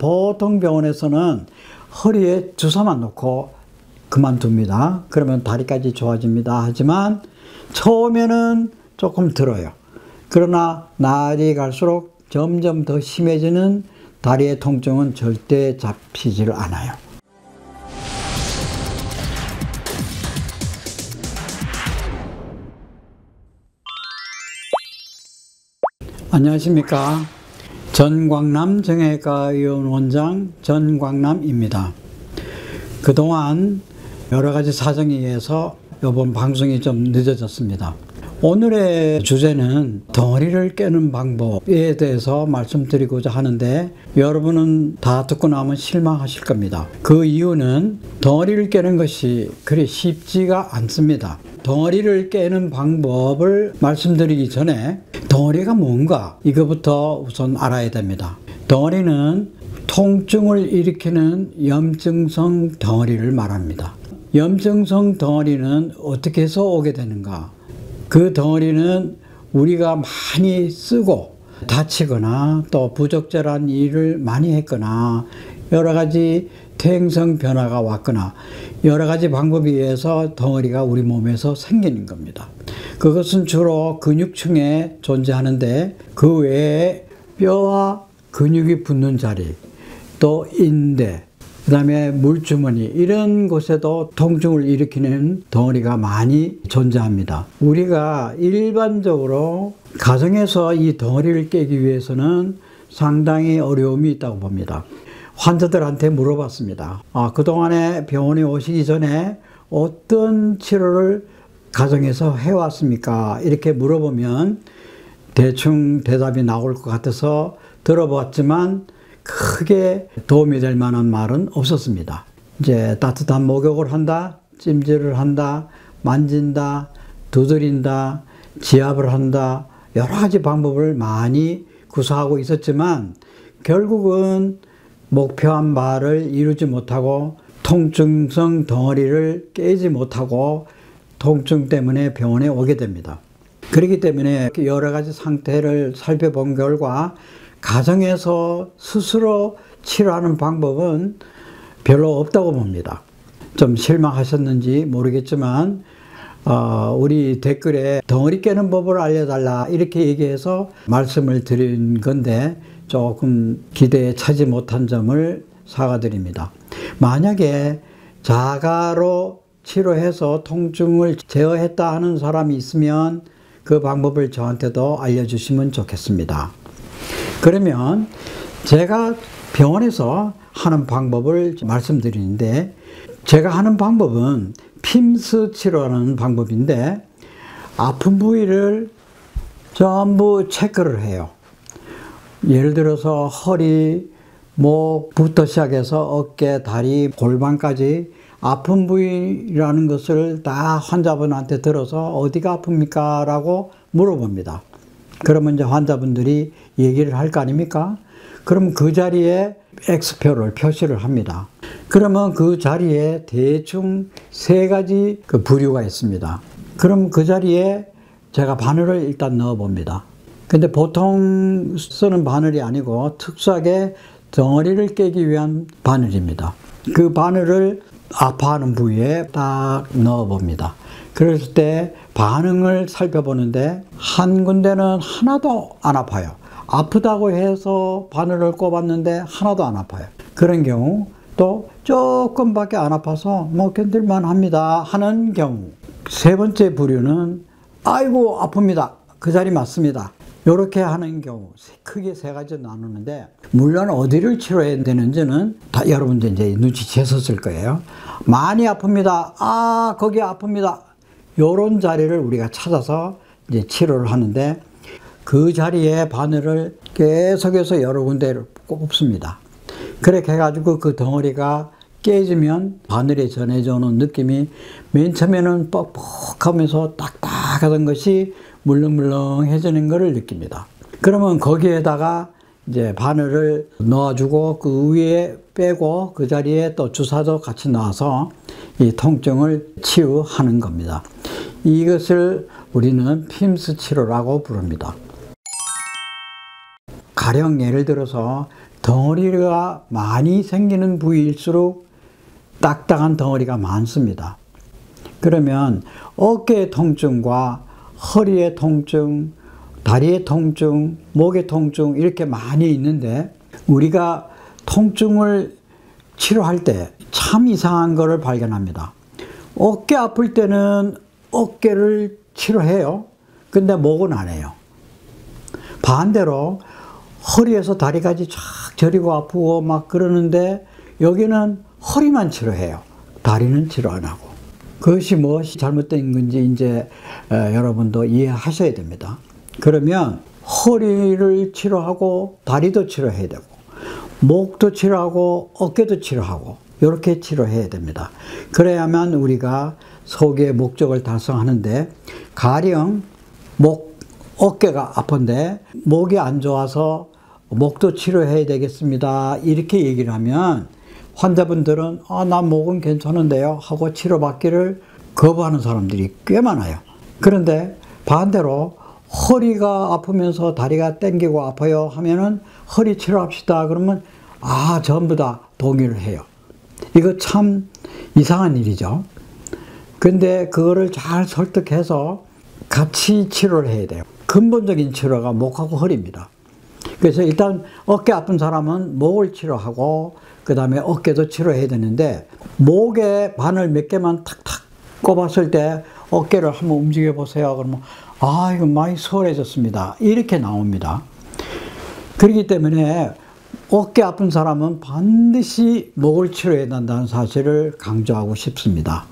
보통 병원에서는 허리에 주사만 놓고 그만둡니다. 그러면 다리까지 좋아집니다. 하지만 처음에는 조금 들어요. 그러나 날이 갈수록 점점 더 심해지는 다리의 통증은 절대 잡히지를 않아요. 안녕하십니까. 전광남 정형외과의원 원장 전광남입니다. 그동안 여러 가지 사정에 의해서 이번 방송이 좀 늦어졌습니다. 오늘의 주제는 덩어리를 깨는 방법에 대해서 말씀드리고자 하는데, 여러분은 다 듣고 나면 실망하실 겁니다. 그 이유는 덩어리를 깨는 것이 그리 쉽지가 않습니다. 덩어리를 깨는 방법을 말씀드리기 전에 덩어리가 뭔가 이거부터 우선 알아야 됩니다. 덩어리는 통증을 일으키는 염증성 덩어리를 말합니다. 염증성 덩어리는 어떻게 해서 오게 되는가? 그 덩어리는 우리가 많이 쓰고 다치거나 또 부적절한 일을 많이 했거나 여러 가지 퇴행성 변화가 왔거나 여러 가지 방법에 의해서 덩어리가 우리 몸에서 생기는 겁니다. 그것은 주로 근육층에 존재하는데, 그 외에 뼈와 근육이 붙는 자리, 또 인대, 그 다음에 물주머니, 이런 곳에도 통증을 일으키는 덩어리가 많이 존재합니다. 우리가 일반적으로 가정에서 이 덩어리를 깨기 위해서는 상당히 어려움이 있다고 봅니다. 환자들한테 물어봤습니다. 그동안에 병원에 오시기 전에 어떤 치료를 가정에서 해왔습니까? 이렇게 물어보면 대충 대답이 나올 것 같아서 들어봤지만 크게 도움이 될 만한 말은 없었습니다. 이제 따뜻한 목욕을 한다, 찜질을 한다, 만진다, 두드린다, 지압을 한다, 여러 가지 방법을 많이 구사하고 있었지만 결국은 목표한 바를 이루지 못하고 통증성 덩어리를 깨지 못하고 통증 때문에 병원에 오게 됩니다. 그렇기 때문에 여러 가지 상태를 살펴본 결과 가정에서 스스로 치료하는 방법은 별로 없다고 봅니다. 좀 실망하셨는지 모르겠지만 우리 댓글에 덩어리 깨는 법을 알려달라 이렇게 얘기해서 말씀을 드린 건데 조금 기대에 차지 못한 점을 사과드립니다. 만약에 자가로 치료해서 통증을 제어했다 하는 사람이 있으면 그 방법을 저한테도 알려주시면 좋겠습니다. 그러면 제가 병원에서 하는 방법을 말씀드리는데, 제가 하는 방법은 핌스 치료라는 방법인데, 아픈 부위를 전부 체크를 해요. 예를 들어서 허리, 목부터 시작해서 어깨, 다리, 골반까지 아픈 부위라는 것을 다 환자분한테 들어서 어디가 아픕니까? 라고 물어봅니다. 그러면 이제 환자분들이 얘기를 할 거 아닙니까? 그럼 그 자리에 X표를 표시를 합니다. 그러면 그 자리에 대충 3가지 그 부류가 있습니다. 그럼 그 자리에 제가 바늘을 일단 넣어 봅니다. 근데 보통 쓰는 바늘이 아니고 특수하게 덩어리를 깨기 위한 바늘입니다. 그 바늘을 아파하는 부위에 딱 넣어 봅니다. 그랬을 때 반응을 살펴보는데 한 군데는 하나도 안 아파요. 아프다고 해서 바늘을 꼽았는데 하나도 안 아파요. 그런 경우, 또 조금밖에 안 아파서 뭐 견딜만 합니다 하는 경우. 3번째 부류는 아이고 아픕니다, 그 자리 맞습니다, 이렇게 하는 경우. 크게 3가지로 나누는데, 물론 어디를 치료해야 되는지는 다 여러분들 이제 눈치채셨을 거예요. 많이 아픕니다, 거기 아픕니다, 요런 자리를 우리가 찾아서 이제 치료를 하는데, 그 자리에 바늘을 계속해서 여러 군데를 꼽습니다. 그렇게 해가지고 그 덩어리가 깨지면 바늘에 전해져 오는 느낌이 맨 처음에는 뻑뻑하면서 딱딱하던 것이 물렁물렁해지는 것을 느낍니다. 그러면 거기에다가 이제 바늘을 넣어주고 그 위에 빼고 그 자리에 또 주사도 같이 넣어서 이 통증을 치유하는 겁니다. 이것을 우리는 핌스 치료라고 부릅니다. 가령 예를 들어서 덩어리가 많이 생기는 부위일수록 딱딱한 덩어리가 많습니다. 그러면 어깨의 통증과 허리의 통증, 다리의 통증, 목의 통증 이렇게 많이 있는데 우리가 통증을 치료할 때 참 이상한 것을 발견합니다. 어깨 아플 때는 어깨를 치료해요. 근데 목은 안 해요. 반대로 허리에서 다리까지 쫙 저리고 아프고 막 그러는데 여기는 허리만 치료해요. 다리는 치료 안 하고. 그것이 무엇이 잘못된 건지 이제 여러분도 이해하셔야 됩니다. 그러면 허리를 치료하고 다리도 치료해야 되고 목도 치료하고 어깨도 치료하고 이렇게 치료해야 됩니다. 그래야만 우리가 속의 목적을 달성하는데 가령 어깨가 아픈데 목이 안 좋아서 목도 치료해야 되겠습니다. 이렇게 얘기를 하면 환자분들은 나 목은 괜찮은데요 하고 치료받기를 거부하는 사람들이 꽤 많아요. 그런데 반대로 허리가 아프면서 다리가 땡기고 아파요 하면은 허리 치료합시다 그러면 전부 다 동의를 해요. 이거 참 이상한 일이죠. 근데 그거를 잘 설득해서 같이 치료를 해야 돼요. 근본적인 치료가 목하고 허리입니다. 그래서 일단 어깨 아픈 사람은 목을 치료하고 그 다음에 어깨도 치료해야 되는데 목에 바늘 몇 개만 탁탁 꼽았을 때 어깨를 한번 움직여 보세요. 그러면 이거 많이 수월해졌습니다. 이렇게 나옵니다. 그렇기 때문에 어깨 아픈 사람은 반드시 목을 치료해야 한다는 사실을 강조하고 싶습니다.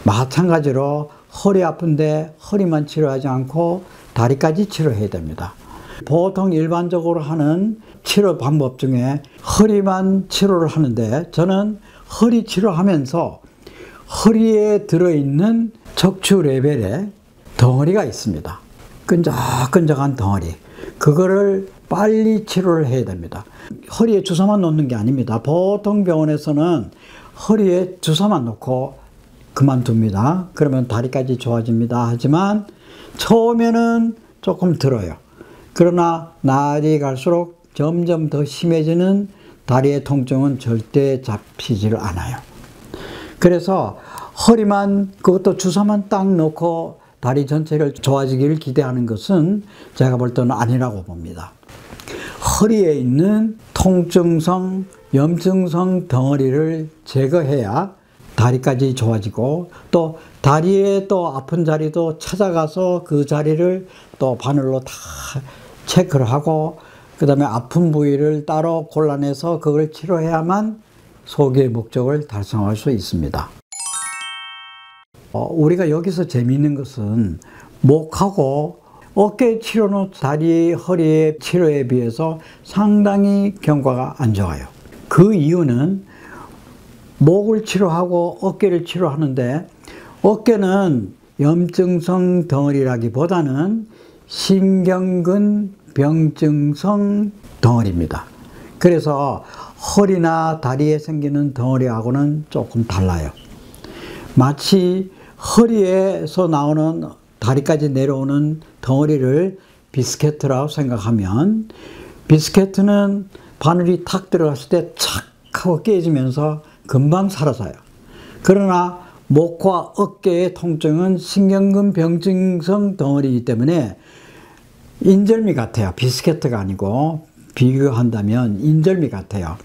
마찬가지로 허리 아픈데 허리만 치료하지 않고 다리까지 치료해야 됩니다. 보통 일반적으로 하는 치료 방법 중에 허리만 치료를 하는데 저는 허리 치료하면서 허리에 들어있는 척추 레벨에 덩어리가 있습니다. 끈적끈적한 덩어리. 그거를 빨리 치료를 해야 됩니다. 허리에 주사만 놓는 게 아닙니다. 보통 병원에서는 허리에 주사만 놓고 그만둡니다. 그러면 다리까지 좋아집니다. 하지만 처음에는 조금 들어요. 그러나 날이 갈수록 점점 더 심해지는 다리의 통증은 절대 잡히지를 않아요. 그래서 허리만 그것도 주사만 딱 놓고 다리 전체를 좋아지기를 기대하는 것은 제가 볼 때는 아니라고 봅니다. 허리에 있는 통증성, 염증성 덩어리를 제거해야 다리까지 좋아지고 또 다리에 또 아픈 자리도 찾아가서 그 자리를 또 바늘로 다 체크를 하고 그 다음에 아픈 부위를 따로 골라내서 그걸 치료해야만 소기의 목적을 달성할 수 있습니다. 우리가 여기서 재미있는 것은 목하고 어깨 치료는 다리, 허리의 치료에 비해서 상당히 경과가 안 좋아요. 그 이유는 목을 치료하고 어깨를 치료하는데 어깨는 염증성 덩어리라기보다는 신경근 병증성 덩어리입니다. 그래서 허리나 다리에 생기는 덩어리하고는 조금 달라요. 마치 허리에서 나오는 다리까지 내려오는 덩어리를 비스케트라고 생각하면 비스케트는 바늘이 탁 들어갔을 때 착 하고 깨지면서 금방 사라져요. 그러나 목과 어깨의 통증은 신경근 병증성 덩어리이기 때문에 인절미 같아요. 비스케트가 아니고 비교한다면 인절미 같아요.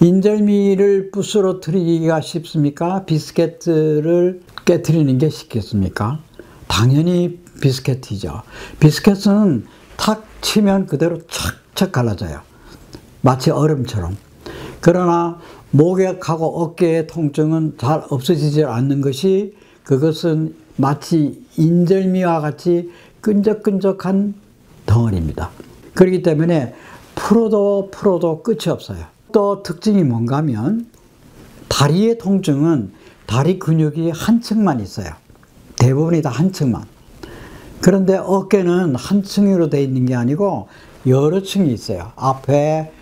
인절미를 부스러뜨리기가 쉽습니까? 비스케트를 깨트리는 게 쉽겠습니까? 당연히 비스케트이죠. 비스케트는 탁 치면 그대로 착착 갈라져요. 마치 얼음처럼. 그러나 목하고 어깨의 통증은 잘 없어지지 않는 것이 그것은 마치 인절미와 같이 끈적끈적한 덩어리입니다. 그렇기 때문에 풀어도 끝이 없어요. 또 특징이 뭔가 하면 다리의 통증은 다리 근육이 한 층만 있어요. 대부분이 다 한 층만. 그런데 어깨는 한 층으로 되어 있는 게 아니고 여러 층이 있어요. 앞에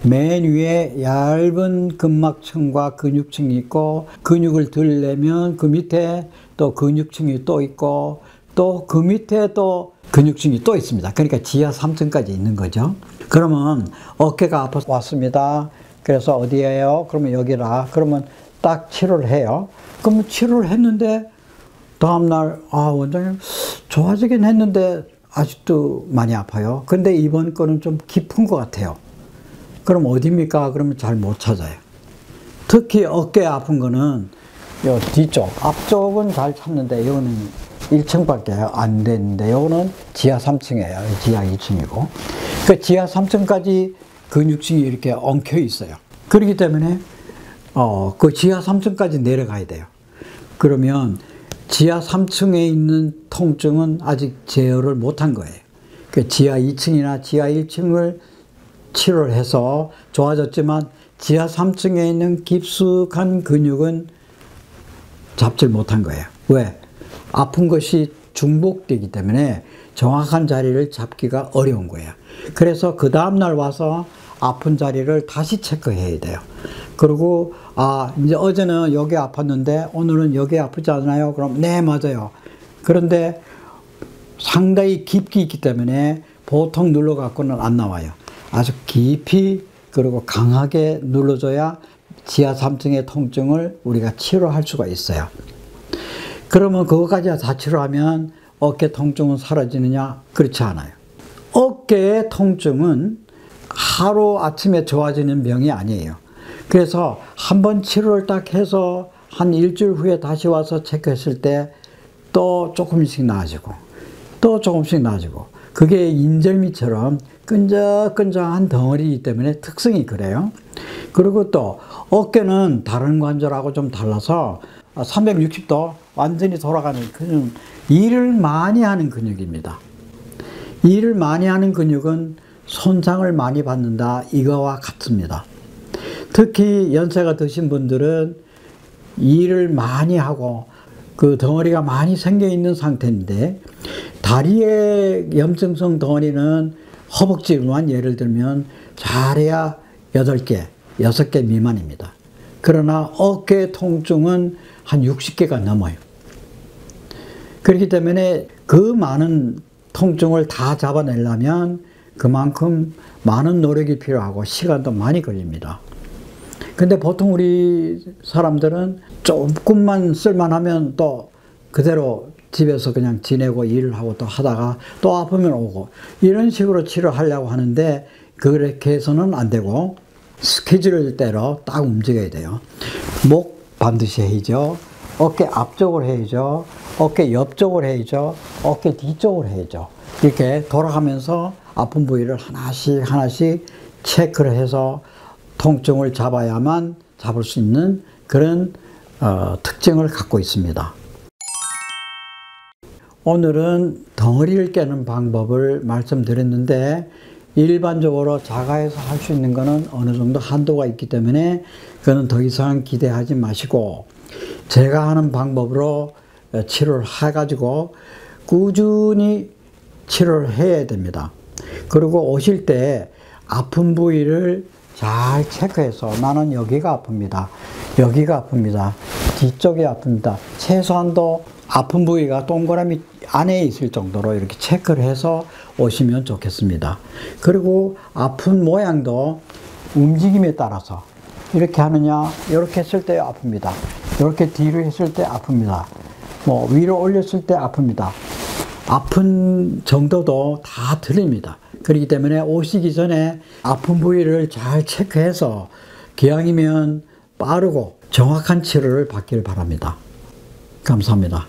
맨 위에 얇은 근막층과 근육층이 있고 근육을 들려면 그 밑에 또 근육층이 또 있고 또 그 밑에 또 근육층이 또 있습니다. 그러니까 지하 3층까지 있는 거죠. 그러면 어깨가 아파서 왔습니다. 그래서 어디에요? 그러면 여기라. 그러면 딱 치료를 해요. 그러면 치료를 했는데 다음날 원장님 좋아지긴 했는데 아직도 많이 아파요. 근데 이번 거는 좀 깊은 것 같아요. 그럼 어디입니까? 그러면 잘 못 찾아요. 특히 어깨 아픈 거는 요 뒤쪽, 앞쪽은 잘 찾는데 이거는 1층밖에 안 되는데 이거는 지하 3층이에요. 지하 2층이고. 그 지하 3층까지 근육층이 이렇게 엉켜 있어요. 그렇기 때문에 그 지하 3층까지 내려가야 돼요. 그러면 지하 3층에 있는 통증은 아직 제어를 못한 거예요. 그 지하 2층이나 지하 1층을 치료를 해서 좋아졌지만 지하 3층에 있는 깊숙한 근육은 잡질 못한 거예요. 왜? 아픈 것이 중복되기 때문에 정확한 자리를 잡기가 어려운 거예요. 그래서 그 다음날 와서 아픈 자리를 다시 체크해야 돼요. 그리고 이제 어제는 여기 아팠는데 오늘은 여기 아프지 않나요? 그럼 네, 맞아요. 그런데 상당히 깊이 있기 때문에 보통 눌러갖고는 안 나와요. 아주 깊이 그리고 강하게 눌러줘야 지하 3층의 통증을 우리가 치료할 수가 있어요. 그러면 그것까지 다 치료하면 어깨 통증은 사라지느냐? 그렇지 않아요. 어깨의 통증은 하루 아침에 좋아지는 병이 아니에요. 그래서 한번 치료를 딱 해서 한 일주일 후에 다시 와서 체크했을 때 또 조금씩 나아지고 또 조금씩 나아지고, 그게 인절미처럼 끈적끈적한 덩어리이기 때문에 특성이 그래요. 그리고 또 어깨는 다른 관절하고 좀 달라서 360도 완전히 돌아가는 근육, 일을 많이 하는 근육입니다. 일을 많이 하는 근육은 손상을 많이 받는다, 이거와 같습니다. 특히 연세가 드신 분들은 일을 많이 하고 그 덩어리가 많이 생겨 있는 상태인데, 다리의 염증성 덩어리는 허벅지만 예를 들면 잘해야 8개, 6개 미만입니다. 그러나 어깨 통증은 한 60개가 넘어요. 그렇기 때문에 그 많은 통증을 다 잡아내려면 그만큼 많은 노력이 필요하고 시간도 많이 걸립니다. 근데 보통 우리 사람들은 조금만 쓸만하면 또 그대로 집에서 그냥 지내고 일을 하고 또 하다가 또 아프면 오고 이런 식으로 치료하려고 하는데, 그렇게 해서는 안 되고 스케줄대로 딱 움직여야 돼요. 목 반드시 해야죠. 어깨 앞쪽으로 해야죠. 어깨 옆쪽으로 해야죠. 어깨 뒤쪽으로 해야죠. 이렇게 돌아가면서 아픈 부위를 하나씩 하나씩 체크를 해서 통증을 잡아야만 잡을 수 있는 그런 특징을 갖고 있습니다. 오늘은 덩어리를 깨는 방법을 말씀드렸는데, 일반적으로 자가에서 할 수 있는 것은 어느 정도 한도가 있기 때문에 그거는 더 이상 기대하지 마시고, 제가 하는 방법으로 치료를 해가지고 꾸준히 치료를 해야 됩니다. 그리고 오실 때 아픈 부위를 잘 체크해서, 나는 여기가 아픕니다, 여기가 아픕니다, 뒤쪽이 아픕니다, 최소한도 아픈 부위가 동그라미 안에 있을 정도로 이렇게 체크를 해서 오시면 좋겠습니다. 그리고 아픈 모양도 움직임에 따라서 이렇게 하느냐, 이렇게 했을 때 아픕니다, 이렇게 뒤로 했을 때 아픕니다, 뭐 위로 올렸을 때 아픕니다. 아픈 정도도 다 틀립니다. 그렇기 때문에 오시기 전에 아픈 부위를 잘 체크해서 기왕이면 빠르고 정확한 치료를 받기를 바랍니다. 감사합니다.